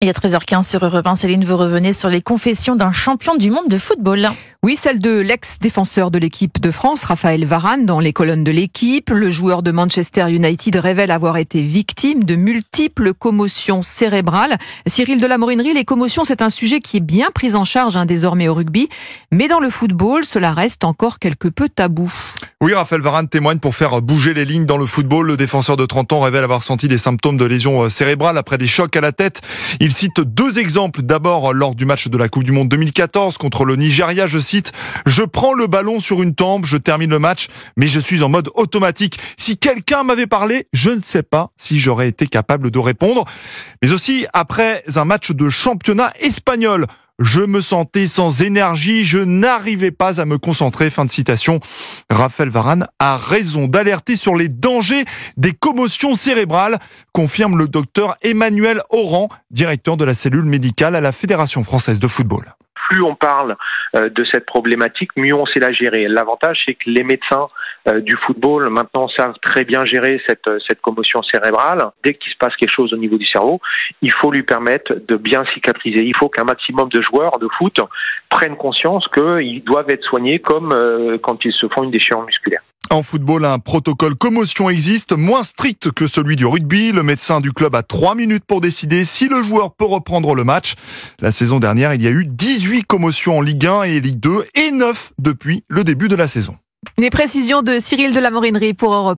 Et à 13h15 sur Europe 1, Céline, vous revenez sur les confessions d'un champion du monde de football. Oui, celle de l'ex-défenseur de l'équipe de France, Raphaël Varane, dans les colonnes de l'équipe. Le joueur de Manchester United révèle avoir été victime de multiples commotions cérébrales. Cyril de la Morinerie, les commotions, c'est un sujet qui est bien pris en charge désormais au rugby. Mais dans le football, cela reste encore quelque peu tabou. Oui, Raphaël Varane témoigne pour faire bouger les lignes dans le football. Le défenseur de 30 ans révèle avoir senti des symptômes de lésions cérébrales après des chocs à la tête. Il cite deux exemples. D'abord, lors du match de la Coupe du Monde 2014 contre le Nigeria, je cite « Je prends le ballon sur une tempe, je termine le match, mais je suis en mode automatique. Si quelqu'un m'avait parlé, je ne sais pas si j'aurais été capable de répondre. » Mais aussi, après un match de championnat espagnol, je me sentais sans énergie, je n'arrivais pas à me concentrer. Fin de citation. Raphaël Varane a raison d'alerter sur les dangers des commotions cérébrales, confirme le docteur Emmanuel Oran, directeur de la cellule médicale à la Fédération française de football. Plus on parle de cette problématique, mieux on sait la gérer. L'avantage, c'est que les médecins du football maintenant savent très bien gérer cette commotion cérébrale. Dès qu'il se passe quelque chose au niveau du cerveau, il faut lui permettre de bien cicatriser. Il faut qu'un maximum de joueurs de foot prennent conscience qu'ils doivent être soignés comme quand ils se font une déchirure musculaire. En football, un protocole commotion existe, moins strict que celui du rugby. Le médecin du club a 3 minutes pour décider si le joueur peut reprendre le match. La saison dernière, il y a eu 18 commotions en Ligue 1 et Ligue 2 et 9 depuis le début de la saison. Les précisions de Cyril de la Morinerie pour Europe.